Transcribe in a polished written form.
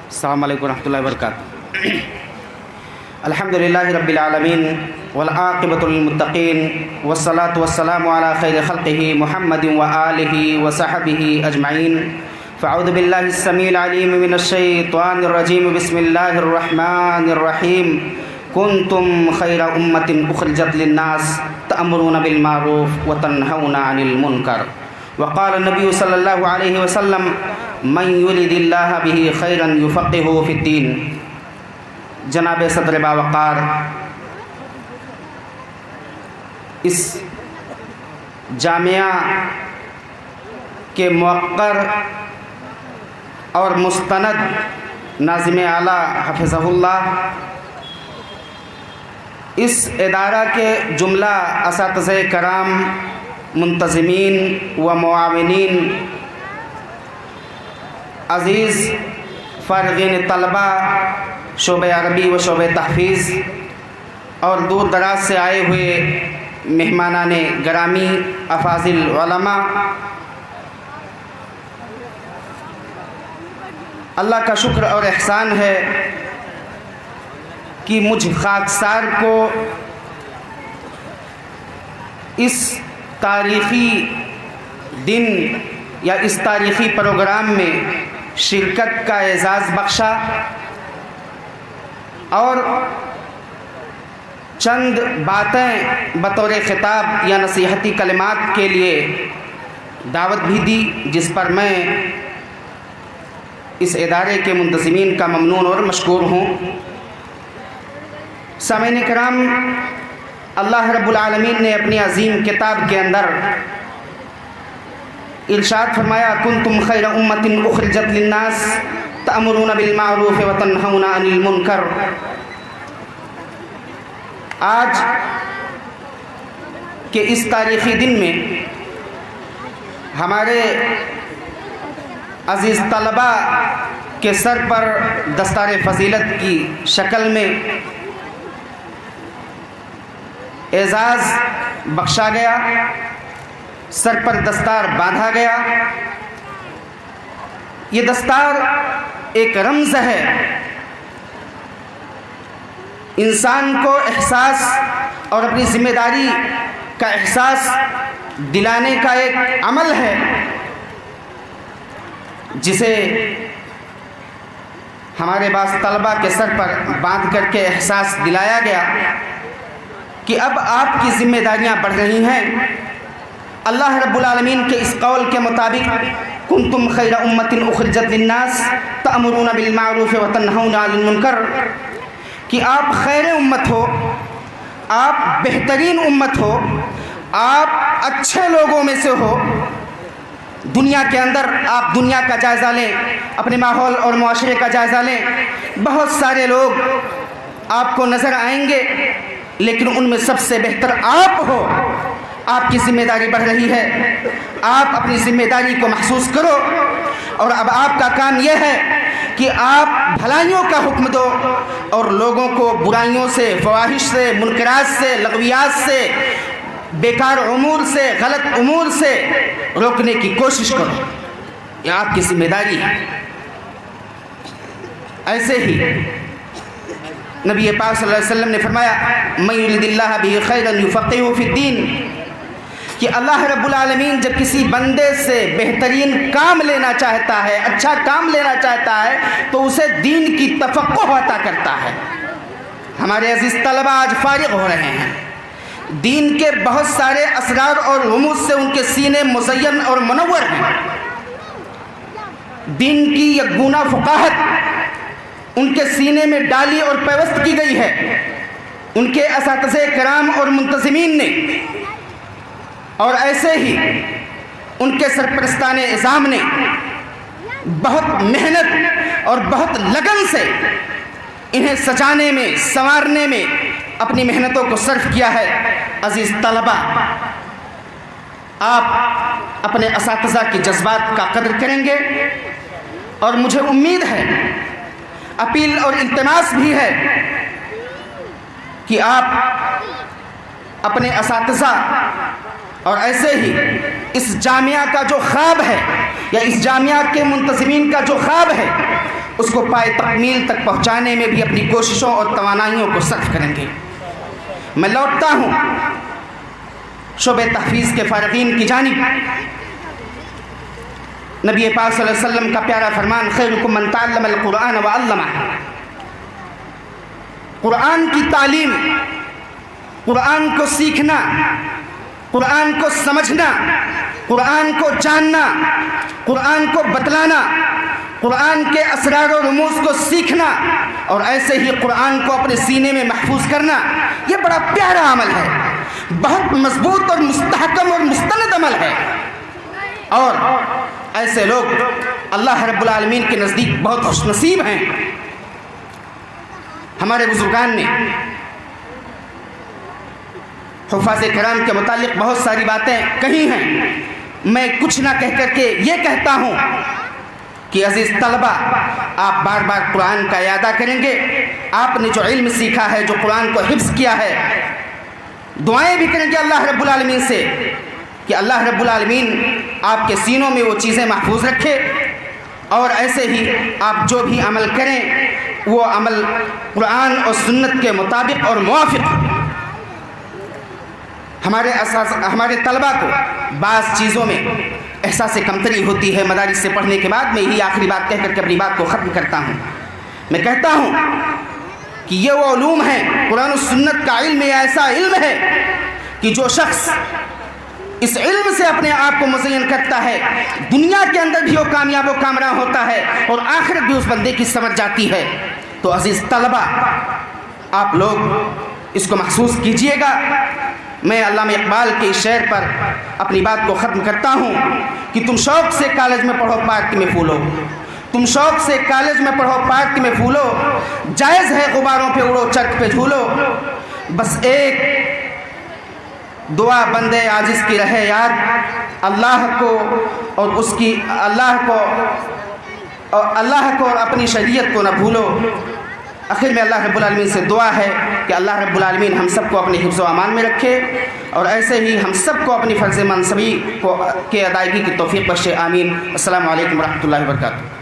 السلام علیکم ورحمۃ اللہ وبرکاتہ۔ الحمدللہ رب العالمین والعاقبۃ للمتقین والصلاة والسلام علی خیر خلقہ محمد وآلہ وصحبہ اجمعین۔ فاعوذ باللہ السمیع العلیم من الشیطان الرجیم، بسم اللہ الرحمن الرحیم۔ کنتم خیر امۃ اخرجت للناس تأمرون بالمعروف وتنہون عن المنکر۔ وقال النبی صلی اللہ علیہ وسلم من یرد اللہ بہ خیرا یفقہہ فی الدین۔ جناب صدر باوقار، اس جامعہ کے موقر اور مستند ناظم اعلیٰ حفظہ اللہ، اس ادارہ کے جملہ اساتذہ کرام، منتظمین و معاونین، عزیز فارغین طلبہ شعبہ عربی و شعبہ تحفیظ، اور دور دراز سے آئے ہوئے مہمانان گرامی، افاضل علماء، اللہ کا شکر اور احسان ہے کہ مجھ خاکسار کو اس تاریخی دن یا اس تاریخی پروگرام میں شرکت کا اعزاز بخشا اور چند باتیں بطور خطاب یا نصیحتی کلمات کے لیے دعوت بھی دی، جس پر میں اس ادارے کے منتظمین کا ممنون اور مشکور ہوں۔ سامعین کرام، اللہ رب العالمین نے اپنی عظیم کتاب کے اندر ارشاد فرمایا، کنتم خیر امۃ اخرجت للناس تأمرون بالمعروف وتنہون عن المنکر۔ آج کے اس تاریخی دن میں ہمارے عزیز طلبہ کے سر پر دستار فضیلت کی شکل میں اعزاز بخشا گیا، سر پر دستار باندھا گیا۔ یہ دستار ایک رمز ہے، انسان کو احساس اور اپنی ذمہ داری کا احساس دلانے کا ایک عمل ہے، جسے ہمارے بعض طلبہ کے سر پر باندھ کر کے احساس دلایا گیا کہ اب آپ کی ذمہ داریاں بڑھ رہی ہیں۔ اللہ رب العالمین کے اس قول کے مطابق، کنتم خیر امۃ اخرجت للناس تأمرون بالمعروف وتنہون عن المنکر، کہ آپ خیر امت ہو، آپ بہترین امت ہو، آپ اچھے لوگوں میں سے ہو۔ دنیا کے اندر آپ دنیا کا جائزہ لیں، اپنے ماحول اور معاشرے کا جائزہ لیں، بہت سارے لوگ آپ کو نظر آئیں گے، لیکن ان میں سب سے بہتر آپ ہو۔ آپ کی ذمہ داری بڑھ رہی ہے، آپ اپنی ذمہ داری کو محسوس کرو، اور اب آپ کا کام یہ ہے کہ آپ بھلائیوں کا حکم دو اور لوگوں کو برائیوں سے، فواحش سے، منکرات سے، لغویات سے، بیکار امور سے، غلط امور سے روکنے کی کوشش کرو۔ یہ آپ کی ذمہ داری ہے۔ ایسے ہی نبی پاک صلی اللہ علیہ وسلم نے فرمایا، من یرد اللہ بہ خیرا یفقہہ فی الدین، کہ اللہ رب العالمین جب کسی بندے سے بہترین کام لینا چاہتا ہے، اچھا کام لینا چاہتا ہے، تو اسے دین کی تفقہ عطا کرتا ہے۔ ہمارے عزیز طلبہ آج فارغ ہو رہے ہیں، دین کے بہت سارے اسرار اور رموز سے ان کے سینے مزین اور منور ہیں، دین کی یکگونا فقاہت ان کے سینے میں ڈالی اور پیوست کی گئی ہے۔ ان کے اساتذہ کرام اور منتظمین نے، اور ایسے ہی ان کے سرپرستان اعظام نے بہت محنت اور بہت لگن سے انہیں سجانے میں، سنوارنے میں اپنی محنتوں کو صرف کیا ہے۔ عزیز طلبہ، آپ اپنے اساتذہ کے جذبات کا قدر کریں گے، اور مجھے امید ہے، اپیل اور التماس بھی ہے کہ آپ اپنے اساتذہ اور ایسے ہی اس جامعہ کا جو خواب ہے یا اس جامعہ کے منتظمین کا جو خواب ہے اس کو پائے تکمیل تک پہنچانے میں بھی اپنی کوششوں اور توانائیوں کو صرف کریں گے۔ میں لوٹتا ہوں شعبہ تحفیظ کے فارغین کی جانب۔ نبی پاک صلی اللہ علیہ وسلم کا پیارا فرمان خیرکم من تعلم القرآن وعلمہ، قرآن کی تعلیم، قرآن کو سیکھنا، قرآن کو سمجھنا، قرآن کو جاننا، قرآن کو بتلانا، قرآن کے اسرار و رموز کو سیکھنا اور ایسے ہی قرآن کو اپنے سینے میں محفوظ کرنا، یہ بڑا پیارا عمل ہے، بہت مضبوط اور مستحکم اور مستند عمل ہے، اور ایسے لوگ اللہ رب العالمین کے نزدیک بہت خوش نصیب ہیں۔ ہمارے بزرگان نے حفاظ کرام کے متعلق بہت ساری باتیں کہی ہیں، میں کچھ نہ کہہ کر کے یہ کہتا ہوں کہ عزیز طلبہ، آپ بار بار قرآن کا اعادہ کریں گے، آپ نے جو علم سیکھا ہے، جو قرآن کو حفظ کیا ہے، دعائیں بھی کریں گے اللہ رب العالمین سے کہ اللہ رب العالمین آپ کے سینوں میں وہ چیزیں محفوظ رکھے، اور ایسے ہی آپ جو بھی عمل کریں وہ عمل قرآن اور سنت کے مطابق اور موافق۔ ہمارے طلبہ کو بعض چیزوں میں احساس کمتری ہوتی ہے، مدارس سے پڑھنے کے بعد میں یہی آخری بات کہہ کر کے اپنی بات کو ختم کرتا ہوں۔ میں کہتا ہوں کہ یہ وہ علوم ہیں، قرآن و سنت کا علم یہ ایسا علم ہے کہ جو شخص اس علم سے اپنے آپ کو مزین کرتا ہے، دنیا کے اندر بھی وہ کامیاب و کامراں ہوتا ہے اور آخرت بھی اس بندے کی سمجھ جاتی ہے۔ تو عزیز طلبہ، آپ لوگ اس کو محسوس کیجئے گا۔ میں علامہ اقبال کے اس شعر پر اپنی بات کو ختم کرتا ہوں کہ تم شوق سے کالج میں پڑھو پارک میں پھولو، تم شوق سے کالج میں پڑھو پارک میں پھولو، جائز ہے غباروں پہ اڑو چرخ پہ جھولو، بس ایک دعا بندے عاجز کی رہے یاد، اللہ کو اور اپنی شریعت کو نہ بھولو۔ آخر میں اللہ رب العالمین سے دعا ہے کہ اللہ رب العالمین ہم سب کو اپنے حفظ و امان میں رکھے اور ایسے ہی ہم سب کو اپنی فرض منصبی کے ادائیگی کی توفیق بخشے، آمین۔ السلام علیکم ورحمۃ اللہ وبرکاتہ۔